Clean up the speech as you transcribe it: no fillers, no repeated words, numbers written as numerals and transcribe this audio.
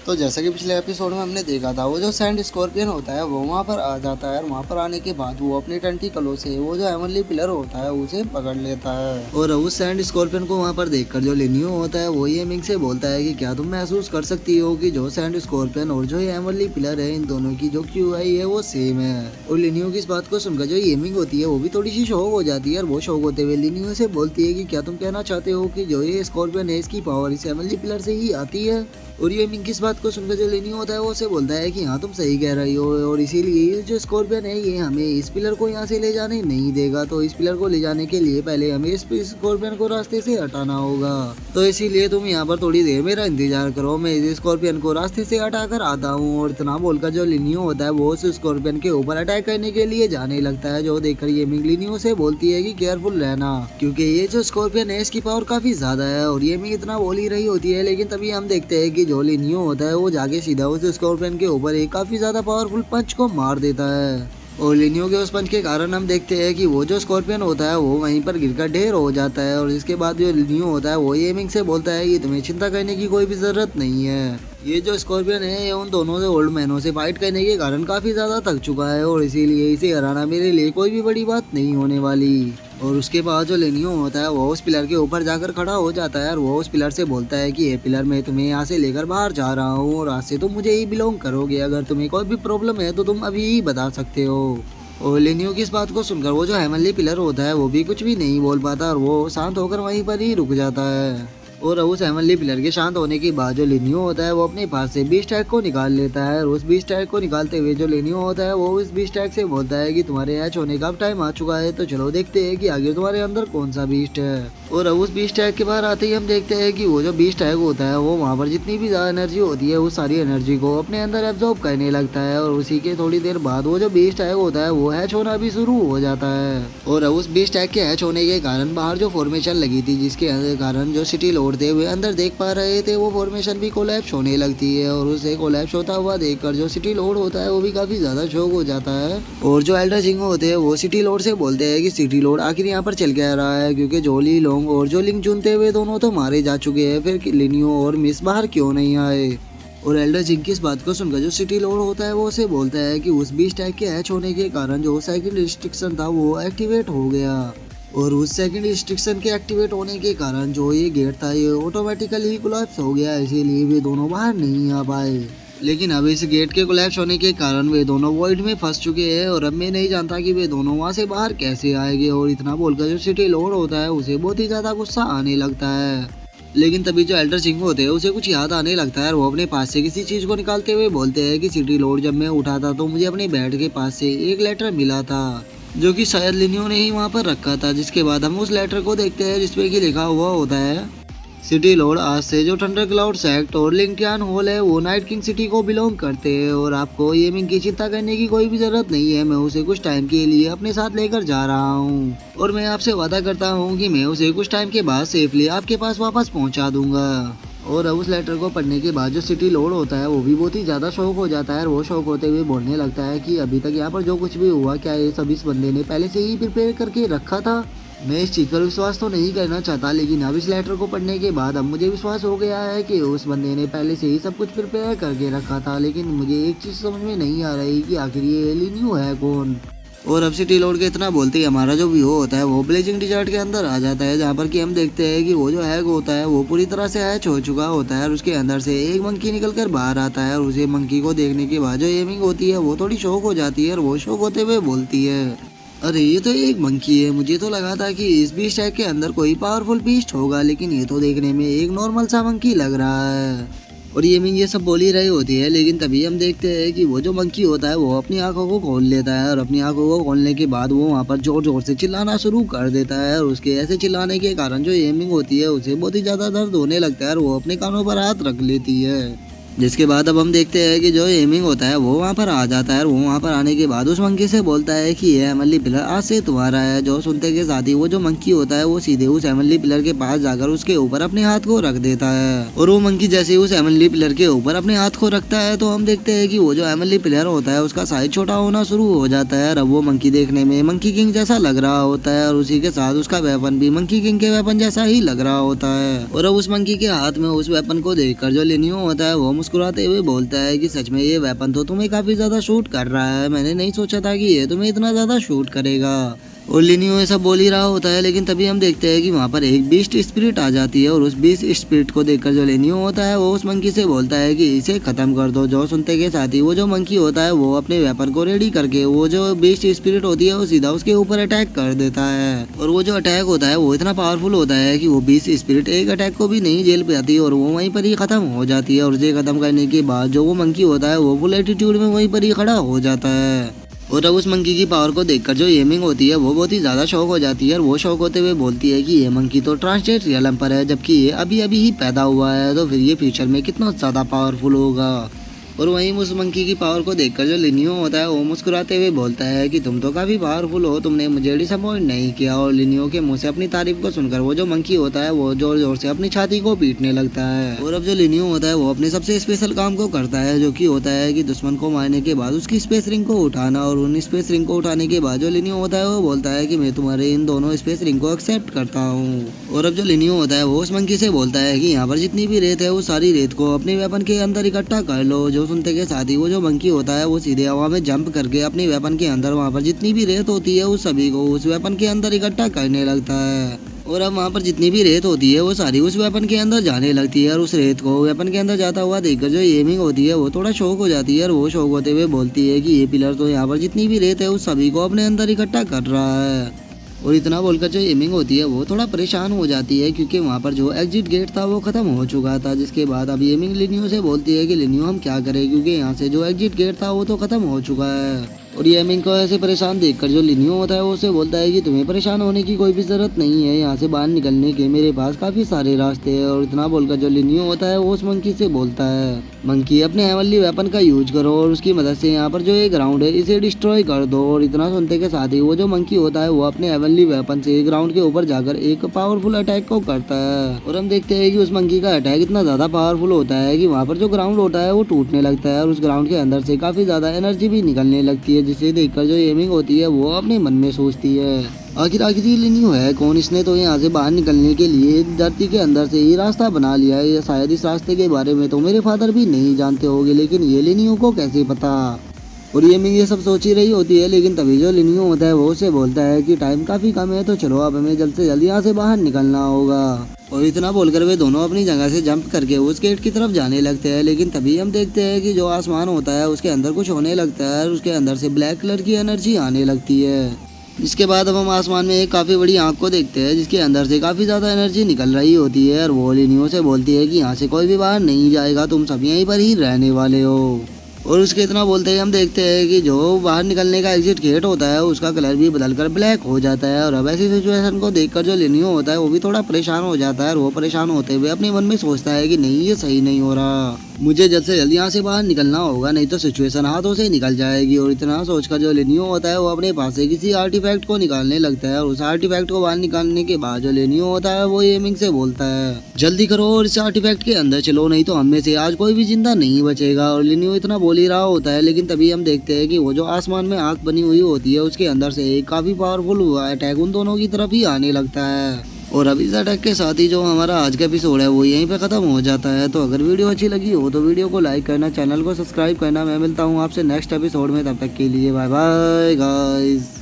तो जैसा कि पिछले एपिसोड में हमने देखा था, वो जो सैंड स्कॉर्पियन होता है वो वहाँ पर आ जाता है और वहाँ पर आने के बाद वो अपनी टेंटिकलों से वो जो हेवनली पिलर होता है उसे पकड़ लेता है। और उस सैंड स्कॉर्पियन को वहाँ पर देखकर जो लिनियो होता है वो ये मिंग से बोलता है कि क्या तुम महसूस कर सकती हो कि जो सैंड स्कॉर्पियन और जो ये हेवनली पिलर है इन दोनों की जो क्यूआई है वो सेम है। और लिनियो की इस बात को सुनकर जो ये मिंग होती है वो भी थोड़ी सी शॉक हो जाती है और वो शॉक होते हुए लिनियो से बोलती है कि क्या तुम कहना चाहते हो कि जो ये स्कॉर्पियन है इसकी पावर इस हेवनली पिलर से ही आती है। और ये मिंग इस बात को सुनकर जो लिनियो होता है वो उसे बोलता है कि हाँ तुम सही कह रही हो और इसीलिए ये जो स्कॉर्पियन है ये हमें इस पिलर को यहाँ से ले जाने नहीं देगा। तो इस पिलर को ले जाने के लिए पहले हमें इस स्कॉर्पियन को रास्ते से हटाना होगा। तो इसीलिए तुम यहाँ पर थोड़ी देर मेरा इंतजार करो, मैं इस स्कॉर्पियन को रास्ते से हटा कर आता हूँ। और इतना बोलकर जो लिनियो होता है वो उस स्कॉर्पियन के ऊपर अटैक करने के लिए जाने लगता है। जो देखकर ये मिंग लिनियो से बोलती है कि केयरफुल रहना, क्योंकि ये जो स्कॉर्पियन है इसकी पावर काफी ज्यादा है। और ये मिंग इतना बोल ही रही होती है, लेकिन तभी हम देखते हैं कि जो लिनियो होता है वो जाके सीधा उस स्कॉर्पियन के ऊपर एक काफी ज्यादा पावरफुल पंच को मार देता है। और लिनियो के उस पंच के कारण हम देखते हैं कि वो जो स्कॉर्पियन होता है वो वहीं पर गिरकर ढेर हो जाता है। और इसके बाद जो लिनियो होता है वो ये मिंग से बोलता है कि तुम्हें चिंता करने की कोई भी जरूरत नहीं है। ये जो स्कॉर्पियन है ये उन दोनों से ओल्ड मैनों से फाइट करने के कारण काफी ज्यादा थक चुका है और इसीलिए इसे हराना मेरे लिए कोई भी बड़ी बात नहीं होने वाली। और उसके बाद जो लिनियो होता है वो उस पिलर के ऊपर जाकर खड़ा हो जाता है और वो उस पिलर से बोलता है कि ये पिलर मैं तुम्हें यहाँ से लेकर बाहर जा रहा हूँ और आज से तुम मुझे ही बिलोंग करोगे। अगर तुम्हें कोई भी प्रॉब्लम है तो तुम अभी ही बता सकते हो। और लिनियो की इस बात को सुनकर वो जो हेवनली पिलर होता है वो भी कुछ भी नहीं बोल पाता और वो शांत होकर वहीं पर ही रुक जाता है। और उस हेवनली पिलर के शांत होने के बाद जो लिनियो होता है वो अपने पास से बीस्ट टैग को निकाल लेता है। और उस बीस्ट टैग को निकालते हुए जो लिनियो होता है वो उस बीस्ट टैग से बोलता है कि तुम्हारे हैच होने का टाइम आ चुका है, तो चलो देखते हैं कि आगे तुम्हारे अंदर कौन सा बीस्ट है। और उस बीस्ट टैग के बाहर आते ही हम देखते हैं कि वो जो बीस्ट टैग होता है वो वहाँ पर जितनी भी ज्यादा एनर्जी होती है उस सारी एनर्जी को अपने अंदर एब्जॉर्ब करने लगता है। और उसी के थोड़ी देर बाद वो जो बीस्ट टैग होता है वो हैच होना भी शुरू हो जाता है। और उस बीस्ट टैग के हैच होने के कारण बाहर जो फॉर्मेशन लगी थी जिसके कारण जो सिटी लॉर्ड थे वे अंदर देख पा रहे थे वो फॉर्मेशन भी कोलैप्स होने लगती है। और उसे कोलैप्स होता हुआ देखकर जो सिटी लॉर्ड होता है वो भी काफी ज्यादा शॉक हो जाता है। और जो एल्डर जिंग होते हैं वो सिटी लॉर्ड से बोलते हैं कि सिटी लॉर्ड आखिर यहाँ पर चल के आ रहा है, क्योंकि जोली लोंग और जो लिंग चुनते हुए दोनों तो मारे जा चुके हैं, फिर लिनियो और मिस बाहर क्यों नहीं आए। और एल्डर जिंग की इस बात को सुनकर जो सिटी लॉर्ड होता है वो उसे बोलता है कि उस बीस्ट टैग के हैच होने के कारण जो सेकंड रिस्ट्रिक्शन था वो एक्टिवेट हो गया। और उस सेकंड रिस्ट्रिक्शन के एक्टिवेट होने के कारण जो ये गेट था ये ऑटोमेटिकली कोलैप्स हो गया, इसीलिए वे दोनों बाहर नहीं आ पाए। लेकिन अब इस गेट के कोलैप्स होने के कारण वे दोनों वॉइड में फंस चुके हैं और अब मैं नहीं जानता कि वे दोनों वहां से बाहर कैसे आएंगे। और इतना बोलकर जो सिटी लॉर्ड होता है उसे बहुत ही ज्यादा गुस्सा आने लगता है। लेकिन तभी जो एल्डर सिंह होते हैं उसे कुछ याद आने लगता है और वो अपने पास से किसी चीज को निकालते हुए बोलते हैं कि सिटी लॉर्ड जब मैं उठा था तो मुझे अपने बेड के पास से एक लेटर मिला था जो कि शायद लिनियो ने ही वहाँ पर रखा था। जिसके बाद हम उस लेटर को देखते हैं जिसपे कि लिखा हुआ होता है सिटी लॉर्ड आज से जो थंडर क्लाउड सेक्ट और लिंगटियान हॉल है वो नाइट किंग सिटी को बिलोंग करते हैं और आपको ये मिंग की चिंता करने की कोई भी जरूरत नहीं है। मैं उसे कुछ टाइम के लिए अपने साथ लेकर जा रहा हूँ और मैं आपसे वादा करता हूँ कि मैं उसे कुछ टाइम के बाद सेफली आपके पास वापस पहुँचा दूंगा। और उस लेटर को पढ़ने के बाद जो सिटी लॉर्ड होता है वो भी बहुत ही ज़्यादा शौक हो जाता है और वो शौक होते हुए बोलने लगता है कि अभी तक यहाँ पर जो कुछ भी हुआ क्या ये सब इस बंदे ने पहले से ही प्रिपेयर करके रखा था। मैं इस चीज़ पर विश्वास तो नहीं करना चाहता, लेकिन अब इस लेटर को पढ़ने के बाद अब मुझे विश्वास हो गया है कि उस बंदे ने पहले से ही सब कुछ प्रिपेयर करके रखा था। लेकिन मुझे एक चीज़ समझ में नहीं आ रही कि आखिर ये लिनियो है कौन। और अब सिटी लॉर्ड के इतना बोलते ही हमारा जो व्यू होता है वो ब्लेजिंग डिजर्ट के अंदर आ जाता है, जहाँ पर कि हम देखते हैं कि वो जो हैग होता है वो पूरी तरह से हैच हो चुका होता है और उसके अंदर से एक मंकी निकलकर बाहर आता है। और उसे मंकी को देखने के बाद जो एमिंग होती है वो थोड़ी शौक हो जाती है और वो शौक होते हुए बोलती है अरे ये तो एक मंकी है, मुझे तो लगा था कि इस बीस्ट टैग के अंदर कोई पावरफुल बीस्ट होगा, लेकिन ये तो देखने में एक नॉर्मल सा मंकी लग रहा है। और ये मिंग ये सब बोल ही रही होती है, लेकिन तभी हम देखते हैं कि वो जो मंकी होता है वो अपनी आंखों को खोल लेता है और अपनी आंखों को खोलने के बाद वो वहाँ पर जोर जोर से चिल्लाना शुरू कर देता है। और उसके ऐसे चिल्लाने के कारण जो एमिंग होती है उसे बहुत ही ज़्यादा दर्द होने लगता है और वो अपने कानों पर हाथ रख लेती है। जिसके बाद अब हम देखते हैं कि जो एमिंग होता है वो वहाँ पर आ जाता है और वो वहाँ पर आने के बाद उस मंकी से बोलता है कि ये हेवनली पिलर आज से तुम्हारा है। जो सुनते के साथ ही वो जो मंकी होता है वो सीधे उस हेवनली पिलर के पास जाकर उसके ऊपर अपने हाथ को रख देता है। और वो मंकी जैसे ही उस हेवनली पिलर के ऊपर अपने हाथ को रखता है तो हम देखते हैं कि वो जो हेवनली पिलर होता है उसका साइज छोटा होना शुरू हो जाता है। अब वो मंकी देखने में मंकी किंग जैसा लग रहा होता है और उसी के साथ उसका वेपन भी मंकी किंग के वेपन जैसा ही लग रहा होता है। और अब उस मंकी के हाथ में उस वेपन को देखकर जो लिनियो होता है वो मुस्कुराते हुए बोलता है कि सच में ये वेपन तो तुम्हें काफी ज्यादा शूट कर रहा है, मैंने नहीं सोचा था कि ये तुम्हें इतना ज्यादा शूट करेगा। और लिनियो ऐसा बोल ही रहा होता है, लेकिन तभी हम देखते हैं कि वहाँ पर एक बीस्ट स्पिरिट आ जाती है और उस बीस्ट स्पिरिट को देखकर जो लिनियो होता है वो उस मंकी से बोलता है कि इसे खत्म कर दो। जो सुनते के साथ ही वो जो मंकी होता है वो अपने वेपन को रेडी करके वो जो बीस्ट स्पिरिट होती है वो सीधा उसके ऊपर अटैक कर देता है। और वो जो अटैक होता है वो इतना पावरफुल होता है कि वो बीस्ट स्पिरिट एक अटैक को भी नहीं झेल पाती और वो वहीं पर ही खत्म हो जाती है। और उसे खत्म करने के बाद जो वो मंकी होता है वो फुल एटीट्यूड में वहीं पर ही खड़ा हो जाता है। और अब उस मंकी की पावर को देखकर जो येमिंग होती है वो बहुत ही ज्यादा शौक हो जाती है और वो शौक होते हुए बोलती है कि ये मंकी तो ट्रांसलेट रियलम पर है, जबकि ये अभी अभी ही पैदा हुआ है, तो फिर ये फ्यूचर में कितना ज्यादा पावरफुल होगा। और वहीं उस मंकी की पावर को देखकर जो लिनियो होता है वो मुस्कुराते हुए बोलता है कि तुम तो काफी पावरफुल हो, तुमने मुझे डिसअपॉइंट नहीं किया। और लिनियो के मुंह से अपनी तारीफ को सुनकर वो जो मंकी होता है वो जोर जोर से अपनी छाती को पीटने लगता है। और अब जो लिनियो होता है वो अपने सबसे स्पेशल काम को करता है, जो कि होता है कि दुश्मन को मारने के बाद उसकी स्पेस रिंग को उठाना। और उन स्पेस रिंग को उठाने के बाद जो लिनियो होता है वो बोलता है कि मैं तुम्हारे इन दोनों स्पेस रिंग को एक्सेप्ट करता हूँ। और अब जो लिनियो होता है वो उस मंकी से बोलता है कि यहाँ पर जितनी भी रेत है वो सारी रेत को अपने वेपन के अंदर इकट्ठा कर लो। जो सुनते के साथ ही वो जो मंकी होता है वो सीधे हवा में जंप करके अपने वेपन के अंदर वहाँ पर जितनी भी रेत होती है उस सभी को उस वेपन के अंदर इकट्ठा करने लगता है। और अब वहाँ पर जितनी भी रेत होती है वो सारी उस वेपन के अंदर जाने लगती है। और उस रेत को वेपन के अंदर जाता हुआ देखकर जो येमिंग होती है वो थोड़ा शौक हो जाती है और वो शौक होते हुए बोलती है कि ये पिलर तो यहाँ पर जितनी भी रेत है उस सभी को अपने अंदर इकट्ठा कर रहा है। और इतना बोलकर जो येमिंग होती है वो थोड़ा परेशान हो जाती है, क्योंकि वहाँ पर जो एग्जिट गेट था वो खत्म हो चुका था। जिसके बाद अब येमिंग लिनियो से बोलती है कि लिनियो हम क्या करें, क्योंकि यहाँ से जो एग्जिट गेट था वो तो खत्म हो चुका है। और येमिंग को ऐसे परेशान देखकर जो लिनियो होता है वो उसे बोलता है कि तुम्हें परेशान होने की कोई भी जरूरत नहीं है, यहाँ से बाहर निकलने के मेरे पास काफी सारे रास्ते हैं। और इतना बोलकर जो लिनियो होता है वो उस मंकी से बोलता है मंकी अपने हेवनली वेपन का यूज करो और उसकी मदद से यहाँ पर जो ये ग्राउंड है इसे डिस्ट्रॉय कर दो। और इतना सुनते के साथ ही वो जो मंकी होता है वो अपने हेवनली वेपन से ग्राउंड के ऊपर जाकर एक पावरफुल अटैक को करता है। और हम देखते हैं कि उस मंकी का अटैक इतना ज्यादा पावरफुल होता है कि वहाँ पर जो ग्राउंड होता है वो टूटने लगता है और उस ग्राउंड के अंदर से काफी ज्यादा एनर्जी भी निकलने लगती है, जिसे देखकर जो येमिंग होती है वो अपने मन में सोचती है आखिर ये लिनियो है कौन, इसने तो यहाँ से बाहर निकलने के लिए धरती के अंदर से ही रास्ता बना लिया है। या शायद इस रास्ते के बारे में तो मेरे फादर भी नहीं जानते होंगे, लेकिन ये लिनियो को कैसे पता। और येमिंग ये सब सोच ही रही होती है, लेकिन तभी जो लिनियो होता है वो उसे बोलता है कि टाइम काफी कम है, तो चलो अब हमें जल्द से जल्द यहाँ से बाहर निकलना होगा। और इतना बोलकर वे दोनों अपनी जगह से जंप करके उस गेट की तरफ जाने लगते हैं। लेकिन तभी हम देखते हैं कि जो आसमान होता है उसके अंदर कुछ होने लगता है और उसके अंदर से ब्लैक कलर की एनर्जी आने लगती है। इसके बाद अब हम आसमान में एक काफी बड़ी आंख को देखते हैं जिसके अंदर से काफी ज्यादा एनर्जी निकल रही होती है। और वो लिनियो से बोलती है कि यहाँ से कोई भी बाहर नहीं जाएगा, तुम सब यहीं पर ही रहने वाले हो। और उसके इतना बोलते ही हम देखते हैं कि जो बाहर निकलने का एग्जिट गेट होता है उसका कलर भी बदलकर ब्लैक हो जाता है। और अब ऐसी सिचुएशन को देखकर जो लिनियो होता है वो भी थोड़ा परेशान हो जाता है और वो परेशान होते हुए अपने मन में सोचता है कि नहीं ये सही नहीं हो रहा, मुझे जल्द से जल्द यहाँ से बाहर निकलना होगा, नहीं तो सिचुएशन हाथों से निकल जाएगी। और इतना सोचकर जो लिनियो होता है वो अपने पास से किसी आर्टिफैक्ट को निकालने लगता है और उस आर्टिफैक्ट को बाहर निकालने के बाद जो लिनियो होता है वो येमिंग से बोलता है जल्दी करो और इस आर्टिफैक्ट के अंदर चलो, नहीं तो हम में से आज कोई भी जिंदा नहीं बचेगा। और लिनियो इतना बोल ही रहा होता है, लेकिन तभी हम देखते हैं कि वो जो आसमान में आग बनी हुई होती है उसके अंदर से एक काफी पावरफुल अटैक उन दोनों की तरफ ही आने लगता है। और अब इस अटैक के साथ ही जो हमारा आज का एपिसोड है वो यहीं पे खत्म हो जाता है। तो अगर वीडियो अच्छी लगी हो तो वीडियो को लाइक करना, चैनल को सब्सक्राइब करना। मैं मिलता हूँ आपसे नेक्स्ट एपिसोड में, तब तक के लिए बाय बाय गाइस।